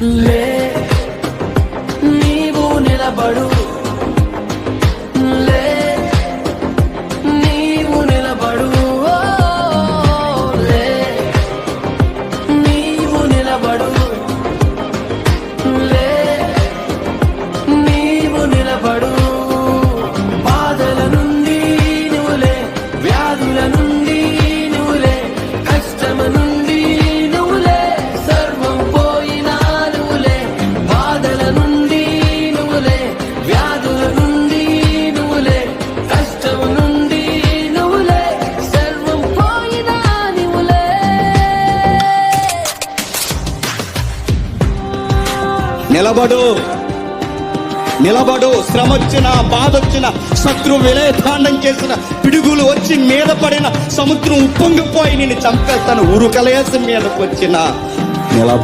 లే నీవు నిలబడు, లే నీవు నిలబడు, ఓ, లే నీవు నిలబడు, లే నీవు నిలబడు. బాధల నుండి నువ్వులే, వ్యాధుల నుండి నువ్వులే, కష్టమ నుండి నువ్వులే, సర్వం పోయినా నువ్వులే. బాధల నుండి నువ్వులే, వ్యాధుల నుండి నువ్వులే, కష్టమ నుండి నువ్వులే, సర్వం పోయినా నువ్వులే. నిలబడు, నిలబడు. శ్రమ వచ్చిన, బాధ వచ్చిన, శత్రు విలయతాండం చేసిన, పిడుగులు వచ్చి మీద పడిన, సముద్రం ఉప్పొంగిపోయి నిన్ను చంపేస్తాను, ఉరుకలేసి మీదకు వచ్చిన నిలబడు.